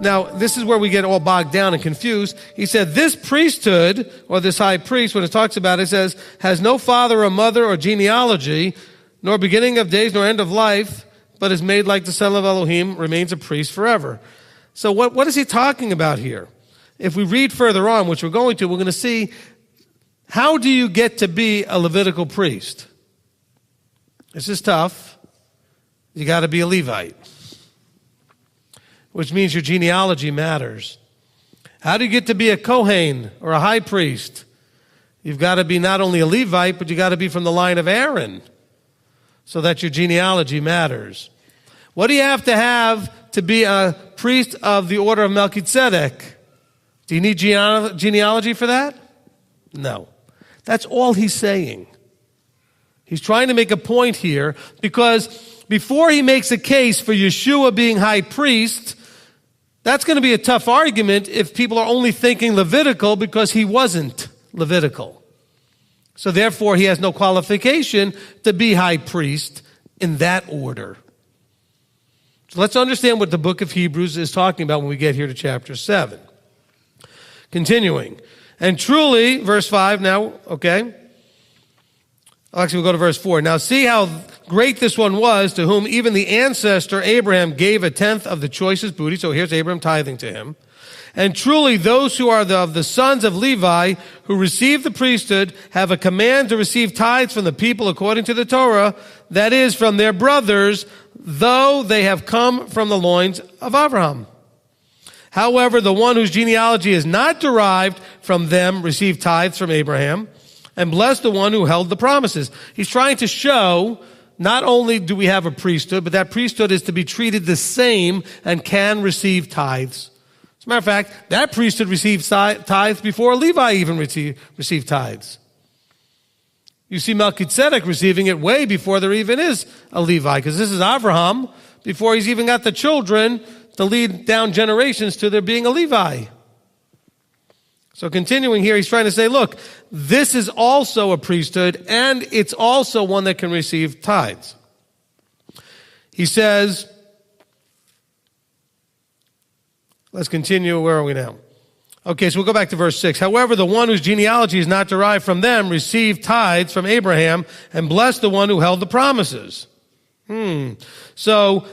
Now, this is where we get all bogged down and confused. He said, this priesthood, or this high priest, when it talks about it, says, has no father or mother or genealogy, nor beginning of days, nor end of life, but is made like the Son of Elohim, remains a priest forever. So what is he talking about here? If we read further on, which we're going to see, how do you get to be a Levitical priest? This is tough. You got to be a Levite, which means your genealogy matters. How do you get to be a Kohen or a high priest? You've got to be not only a Levite, but you got to be from the line of Aaron, so that your genealogy matters. What do you have to be a priest of the order of Melchizedek? Do you need genealogy for that? No. That's all he's saying. He's trying to make a point here, because before he makes a case for Yeshua being high priest, that's going to be a tough argument if people are only thinking Levitical, because he wasn't Levitical. So therefore, he has no qualification to be high priest in that order. So let's understand what the book of Hebrews is talking about when we get here to chapter 7. Continuing. And truly, verse 5 now, okay. Actually, we'll go to verse 4. Now see how great this one was, to whom even the ancestor Abraham gave a tenth of the choicest booty. So here's Abraham tithing to him. And truly those who are of the sons of Levi, who receive the priesthood, have a command to receive tithes from the people according to the Torah, that is, from their brothers, though they have come from the loins of Abraham. However, the one whose genealogy is not derived from them received tithes from Abraham, and blessed the one who held the promises. He's trying to show not only do we have a priesthood, but that priesthood is to be treated the same and can receive tithes. As a matter of fact, that priesthood received tithes before Levi even received tithes. You see Melchizedek receiving it way before there even is a Levi, because this is Abraham, before he's even got the children to lead down generations to there being a Levi. So continuing here, he's trying to say, look, this is also a priesthood, and it's also one that can receive tithes. He says, let's continue. Where are we now? Okay, so we'll go back to verse 6. However, the one whose genealogy is not derived from them received tithes from Abraham, and blessed the one who held the promises. So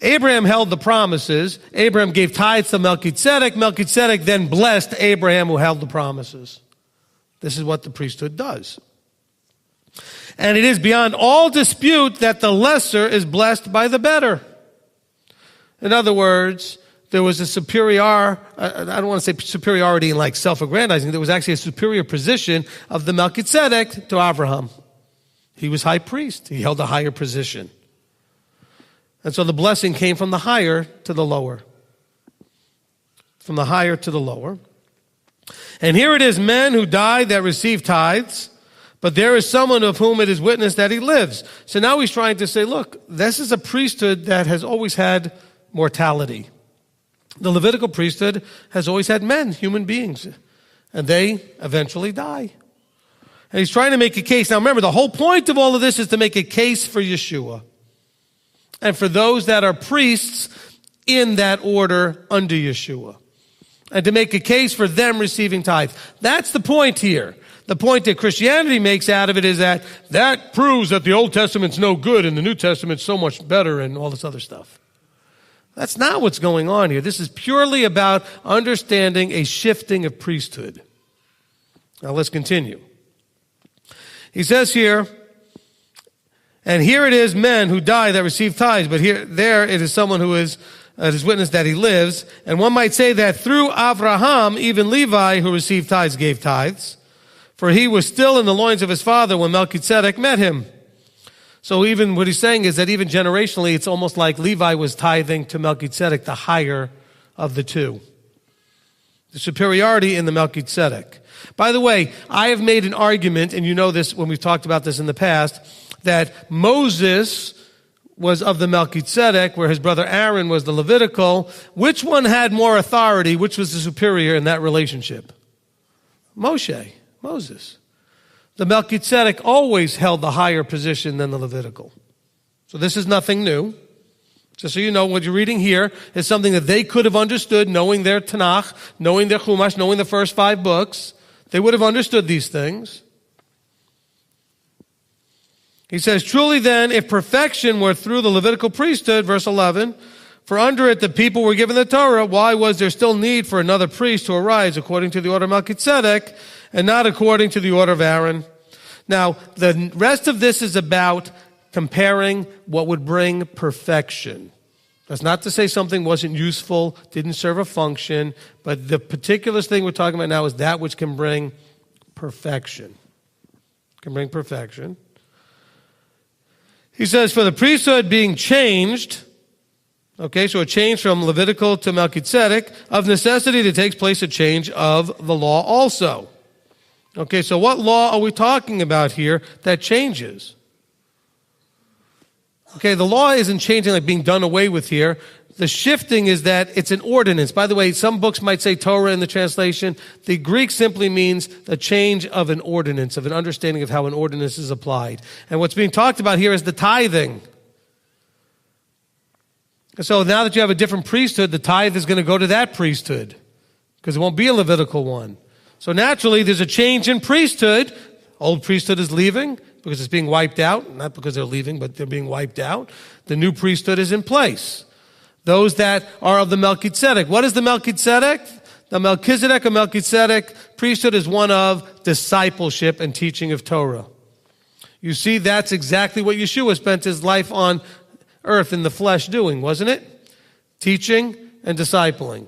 Abraham held the promises. Abraham gave tithes to Melchizedek. Melchizedek then blessed Abraham, who held the promises. This is what the priesthood does. And it is beyond all dispute that the lesser is blessed by the better. In other words, there was a I don't want to say superiority in like self-aggrandizing. There was actually a superior position of the Melchizedek to Abraham. He was high priest. He held a higher position. And so the blessing came from the higher to the lower. From the higher to the lower. And here it is, men who died that receive tithes, but there is someone of whom it is witnessed that he lives. So now he's trying to say, look, this is a priesthood that has always had mortality. The Levitical priesthood has always had men, human beings, and they eventually die. And he's trying to make a case. Now remember, the whole point of all of this is to make a case for Yeshua and for those that are priests in that order under Yeshua, and to make a case for them receiving tithes. That's the point here. The point that Christianity makes out of it is that proves that the Old Testament's no good and the New Testament's so much better and all this other stuff. That's not what's going on here. This is purely about understanding a shifting of priesthood. Now let's continue. He says here, and here it is men who die that receive tithes, but there it is someone who is witness that he lives. And one might say that through Abraham, even Levi, who received tithes, gave tithes, for he was still in the loins of his father when Melchizedek met him. So even what he's saying is that even generationally, it's almost like Levi was tithing to Melchizedek, the higher of the two. The superiority in the Melchizedek. By the way, I have made an argument, and you know this when we've talked about this in the past, that Moses was of the Melchizedek, where his brother Aaron was the Levitical. Which one had more authority? Which was the superior in that relationship? Moses. The Melchizedek always held the higher position than the Levitical. So this is nothing new. Just so you know, what you're reading here is something that they could have understood, knowing their Tanakh, knowing their Chumash, knowing the first 5 books. They would have understood these things. He says, truly then, if perfection were through the Levitical priesthood, verse 11, for under it the people were given the Torah, why was there still need for another priest to arise according to the order of Melchizedek and not according to the order of Aaron? Now, the rest of this is about comparing what would bring perfection. That's not to say something wasn't useful, didn't serve a function, but the particular thing we're talking about now is that which can bring perfection. Can bring perfection. He says, for the priesthood being changed, okay, so a change from Levitical to Melchizedek, of necessity there takes place a change of the law also. Okay, so what law are we talking about here that changes? Okay, the law isn't changing like being done away with here. The shifting is that it's an ordinance. By the way, some books might say Torah in the translation. The Greek simply means a change of an ordinance, of an understanding of how an ordinance is applied. And what's being talked about here is the tithing. So now that you have a different priesthood, the tithe is going to go to that priesthood because it won't be a Levitical one. So naturally, there's a change in priesthood. Old priesthood is leaving because it's being wiped out. Not because they're leaving, but they're being wiped out. The new priesthood is in place. Those that are of the Melchizedek. What is the Melchizedek? The Melchizedek or Melchizedek priesthood is one of discipleship and teaching of Torah. You see, that's exactly what Yeshua spent his life on earth in the flesh doing, wasn't it? Teaching and discipling.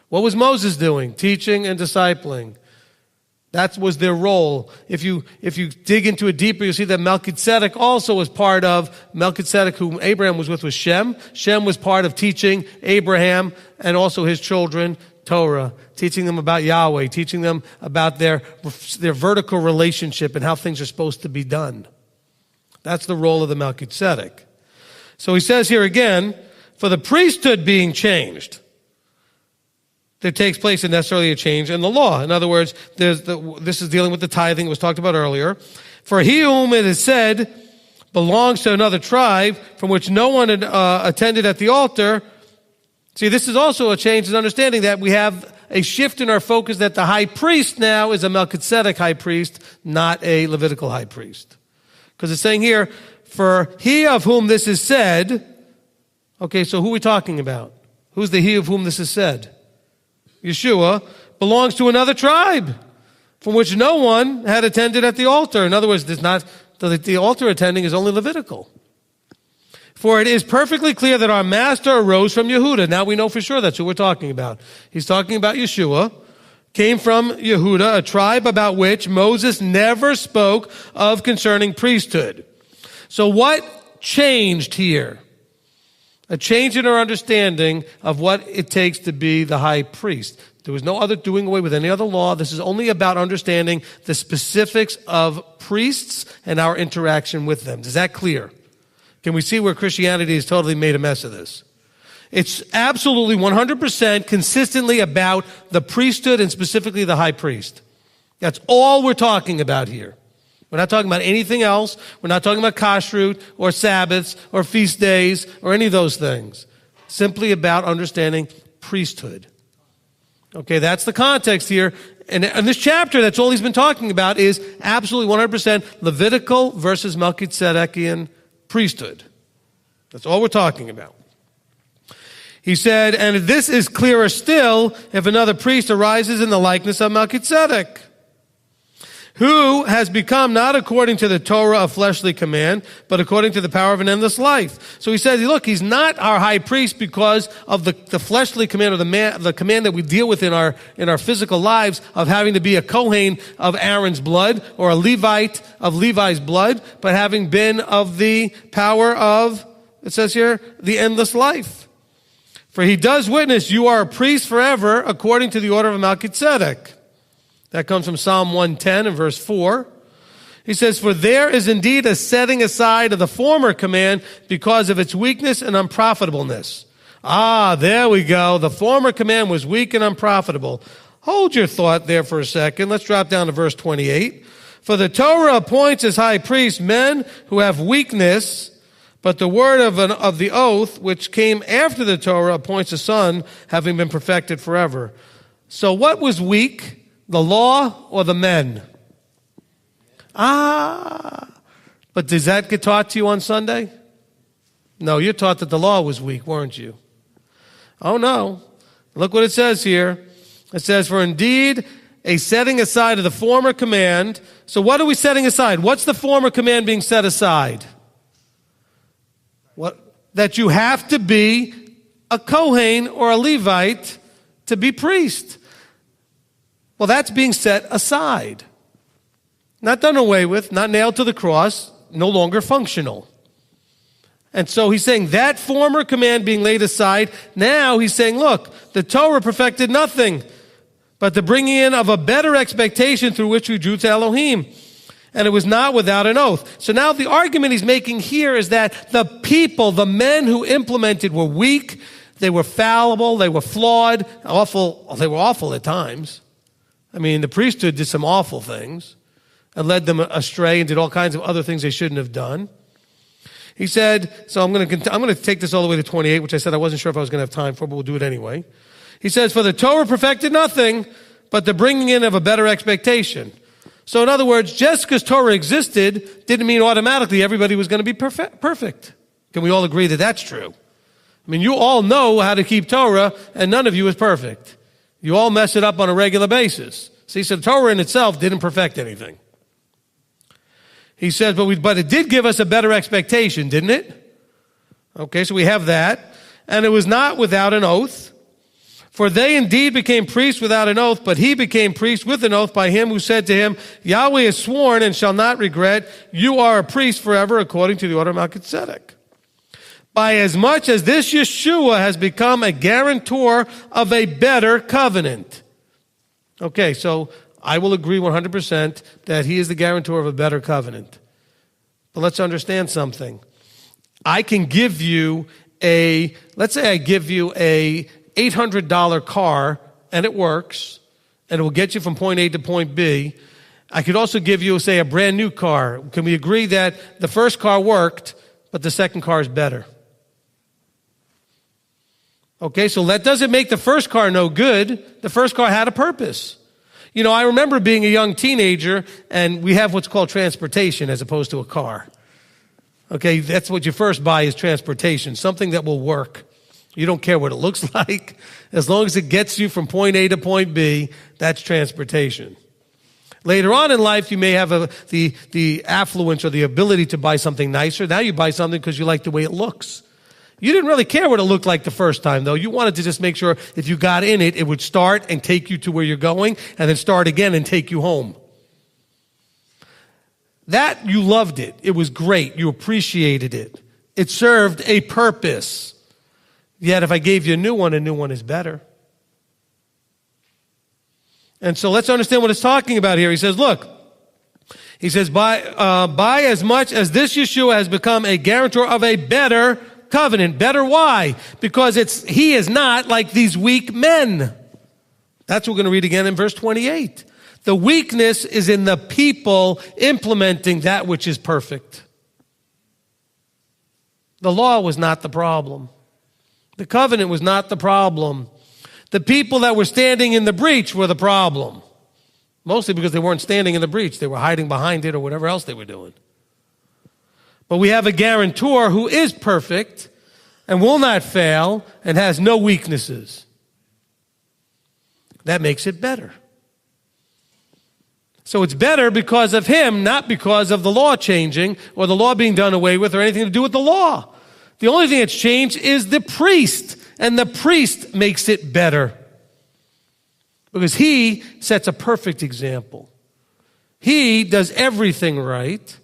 What was Moses doing? Teaching and discipling. That was their role. If you dig into it deeper, you'll see that Melchizedek also was part of Melchizedek, whom Abraham was with, was Shem. Shem was part of teaching Abraham and also his children Torah, teaching them about Yahweh, teaching them about their vertical relationship and how things are supposed to be done. That's the role of the Melchizedek. So he says here again, for the priesthood being changed, there takes place necessarily a change in the law. In other words, this is dealing with the tithing was talked about earlier. For he whom it is said belongs to another tribe from which no one had attended at the altar. See, this is also a change in understanding that we have a shift in our focus that the high priest now is a Melchizedek high priest, not a Levitical high priest. Because it's saying here, for he of whom this is said, okay, so who are we talking about? Who's the he of whom this is said? Yeshua belongs to another tribe from which no one had attended at the altar. In other words, the altar attending is only Levitical. For it is perfectly clear that our master arose from Yehuda. Now we know for sure that's who we're talking about. He's talking about Yeshua. Came from Yehuda, a tribe about which Moses never spoke of concerning priesthood. So what changed here? A change in our understanding of what it takes to be the high priest. There was no other doing away with any other law. This is only about understanding the specifics of priests and our interaction with them. Is that clear? Can we see where Christianity has totally made a mess of this? It's absolutely 100% consistently about the priesthood and specifically the high priest. That's all we're talking about here. We're not talking about anything else. We're not talking about kashrut or Sabbaths or feast days or any of those things. Simply about understanding priesthood. Okay, that's the context here. And in this chapter, that's all he's been talking about is absolutely 100% Levitical versus Melchizedekian priesthood. That's all we're talking about. He said, and this is clearer still if another priest arises in the likeness of Melchizedek, who has become not according to the Torah of fleshly command, but according to the power of an endless life. So he says, look, he's not our high priest because of the fleshly command or the command that we deal with in our physical lives of having to be a Kohen of Aaron's blood or a Levite of Levi's blood, but having been of the power of, it says here, the endless life. For he does witness, you are a priest forever according to the order of Melchizedek. That comes from Psalm 110 and verse 4. He says, for there is indeed a setting aside of the former command because of its weakness and unprofitableness. There we go. The former command was weak and unprofitable. Hold your thought there for a second. Let's drop down to verse 28. For the Torah appoints as high priests men who have weakness, But the word of the oath, which came after the Torah, appoints a son, having been perfected forever. So what was weak, the law or the men? But does that get taught to you on Sunday? No, you're taught that the law was weak, weren't you? Oh, no. Look what it says here. It says, for indeed, a setting aside of the former command. So what are we setting aside? What's the former command being set aside? That you have to be a Kohen or a Levite to be priest. Well, that's being set aside. Not done away with, not nailed to the cross, no longer functional. And so he's saying that former command being laid aside, now he's saying, look, the Torah perfected nothing, but the bringing in of a better expectation through which we drew to Elohim. And it was not without an oath. So now the argument he's making here is that the people, the men who implemented were weak, they were fallible, they were flawed, they were awful at times. I mean, the priesthood did some awful things and led them astray and did all kinds of other things they shouldn't have done. He said, so I'm going to take this all the way to 28, which I said I wasn't sure if I was going to have time for, but we'll do it anyway. He says, for the Torah perfected nothing, but the bringing in of a better expectation. So in other words, just because Torah existed didn't mean automatically everybody was going to be perfect. Can we all agree that that's true? I mean, you all know how to keep Torah, and none of you is perfect. You all mess it up on a regular basis. See, so Torah in itself didn't perfect anything. He says, but it did give us a better expectation, didn't it? Okay, so we have that. And it was not without an oath. For they indeed became priests without an oath, but he became priest with an oath by him who said to him, Yahweh has sworn and shall not regret, you are a priest forever according to the order of Melchizedek. By as much as this Yeshua has become a guarantor of a better covenant. Okay, so I will agree 100% that he is the guarantor of a better covenant. But let's understand something. I can give you let's say I give you a $800 car, and it works, and it will get you from point A to point B. I could also give you, say, a brand new car. Can we agree that the first car worked, but the second car is better? Okay, so that doesn't make the first car no good. The first car had a purpose. You know, I remember being a young teenager, and we have what's called transportation as opposed to a car. Okay, that's what you first buy is transportation, something that will work. You don't care what it looks like. As long as it gets you from point A to point B, that's transportation. Later on in life, you may have the affluence or the ability to buy something nicer. Now you buy something because you like the way it looks. You didn't really care what it looked like the first time, though. You wanted to just make sure if you got in it, it would start and take you to where you're going, and then start again and take you home. That, you loved it. It was great. You appreciated it. It served a purpose. Yet if I gave you a new one is better. And so let's understand what it's talking about here. He says, look, he says, by as much as this Yeshua has become a guarantor of a better covenant. Better why? Because he is not like these weak men. That's what we're going to read again in verse 28. The weakness is in the people implementing that which is perfect. The law was not the problem. The covenant was not the problem. The people that were standing in the breach were the problem. Mostly because they weren't standing in the breach. They were hiding behind it or whatever else they were doing. But we have a guarantor who is perfect and will not fail and has no weaknesses. That makes it better. So it's better because of him, not because of the law changing or the law being done away with or anything to do with the law. The only thing that's changed is the priest, and the priest makes it better because he sets a perfect example. He does everything right.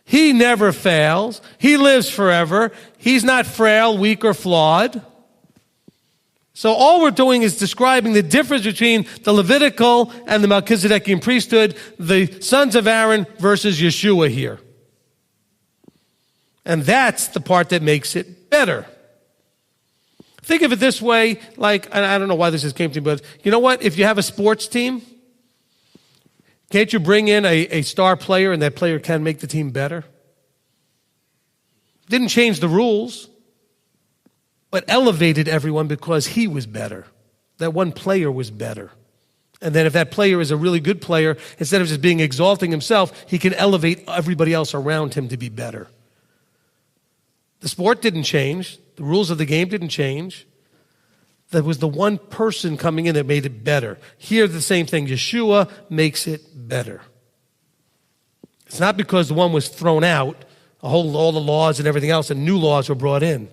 He never fails. He lives forever. He's not frail, weak, or flawed. So all we're doing is describing the difference between the Levitical and the Melchizedekian priesthood, the sons of Aaron versus Yeshua here. And that's the part that makes it better. Think of it this way, like, I don't know why this just came to me, but you know what? If you have a sports team, can't you bring in a star player and that player can make the team better? Didn't change the rules, but elevated everyone because he was better. That one player was better. And then if that player is a really good player, instead of just being exalting himself, he can elevate everybody else around him to be better. The sport didn't change. The rules of the game didn't change. There was the one person coming in that made it better. Here, the same thing. Yeshua makes it better. It's not because the one was thrown out, all the laws and everything else, and new laws were brought in.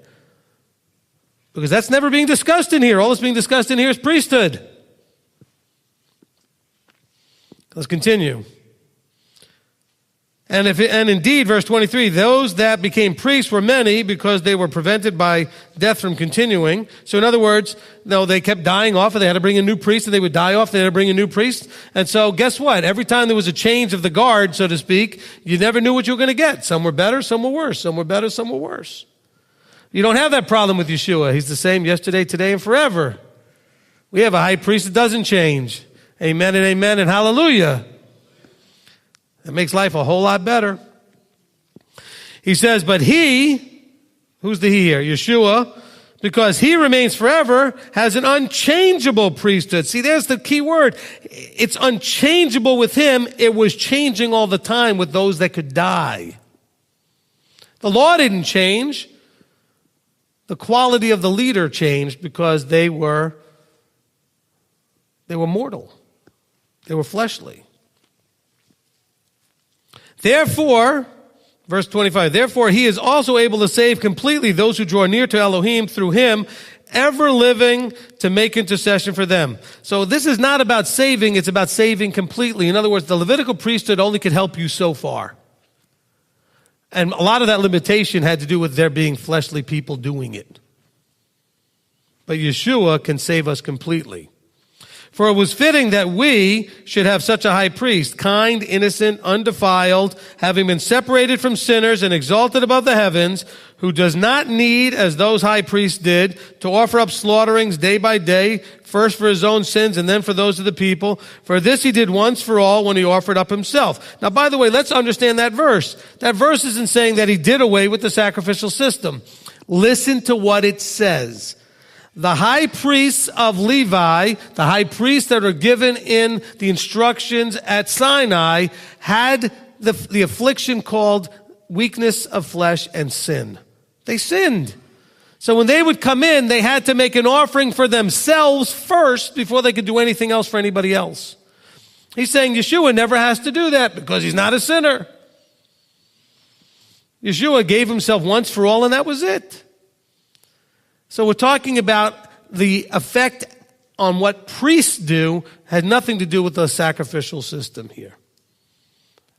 Because that's never being discussed in here. All that's being discussed in here is priesthood. Let's continue. And indeed, verse 23, those that became priests were many because they were prevented by death from continuing. So in other words, no, they kept dying off, and they had to bring a new priest, and they would die off, they had to bring a new priest. And so guess what? Every time there was a change of the guard, so to speak, you never knew what you were going to get. Some were better, some were worse. Some were better, some were worse. You don't have that problem with Yeshua. He's the same yesterday, today, and forever. We have a high priest that doesn't change. Amen and amen and hallelujah. It makes life a whole lot better. He says, but he, who's the he here? Yeshua, because he remains forever, has an unchangeable priesthood. See, there's the key word. It's unchangeable with him. It was changing all the time with those that could die. The law didn't change. The quality of the leader changed because they were mortal. They were fleshly. Therefore, verse 25, therefore he is also able to save completely those who draw near to Elohim through him, ever living to make intercession for them. So this is not about saving, it's about saving completely. In other words, the Levitical priesthood only could help you so far. And a lot of that limitation had to do with there being fleshly people doing it. But Yeshua can save us completely. For it was fitting that we should have such a high priest, kind, innocent, undefiled, having been separated from sinners and exalted above the heavens, who does not need, as those high priests did, to offer up slaughterings day by day, first for his own sins and then for those of the people. For this he did once for all when he offered up himself. Now, by the way, let's understand that verse. That verse isn't saying that he did away with the sacrificial system. Listen to what it says. The high priests of Levi, the high priests that are given in the instructions at Sinai, had the affliction called weakness of flesh and sin. They sinned. So when they would come in, they had to make an offering for themselves first before they could do anything else for anybody else. He's saying Yeshua never has to do that because he's not a sinner. Yeshua gave himself once for all, and that was it. So we're talking about the effect on what priests do had nothing to do with the sacrificial system here.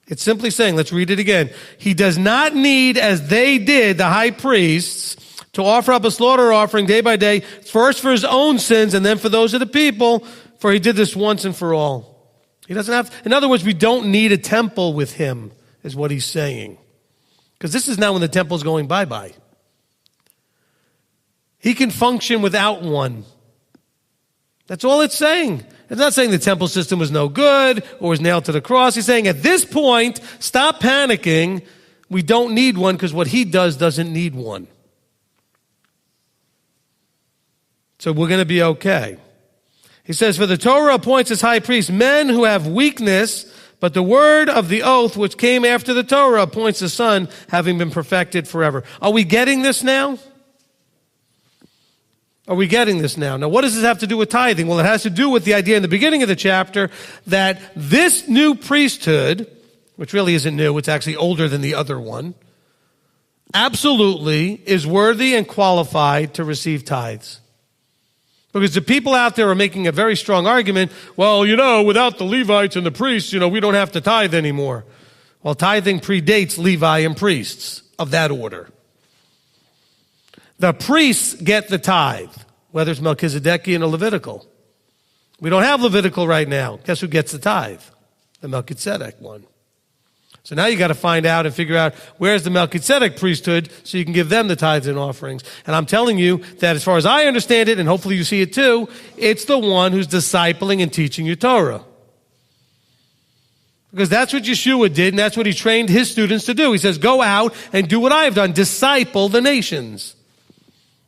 It's simply saying, let's read it again. He does not need, as they did, the high priests, to offer up a slaughter offering day by day, first for his own sins and then for those of the people, for he did this once and for all. He doesn't have, in other words, we don't need a temple with him, is what he's saying. Because this is now when the temple's going bye-bye. He can function without one. That's all it's saying. It's not saying the temple system was no good or was nailed to the cross. He's saying at this point, stop panicking. We don't need one because what he does doesn't need one. So we're going to be okay. He says, for the Torah appoints as high priests men who have weakness, but the word of the oath which came after the Torah appoints the Son, having been perfected forever. Are we getting this now? Are we getting this now? Now, what does this have to do with tithing? Well, it has to do with the idea in the beginning of the chapter that this new priesthood, which really isn't new, it's actually older than the other one, absolutely is worthy and qualified to receive tithes. Because the people out there are making a very strong argument, well, without the Levites and the priests, we don't have to tithe anymore. Well, tithing predates Levi and priests of that order. The priests get the tithe, whether it's Melchizedekian or Levitical. We don't have Levitical right now. Guess who gets the tithe? The Melchizedek one. So now you got to find out and figure out where's the Melchizedek priesthood so you can give them the tithes and offerings. And I'm telling you that as far as I understand it, and hopefully you see it too, it's the one who's discipling and teaching you Torah. Because that's what Yeshua did, and that's what he trained his students to do. He says, go out and do what I have done, disciple the nations.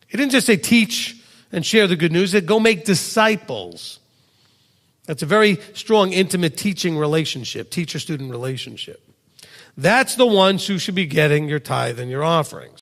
He didn't just say teach and share the good news. He said, go make disciples. That's a very strong, intimate teaching relationship, teacher-student relationship. That's the ones who should be getting your tithe and your offerings.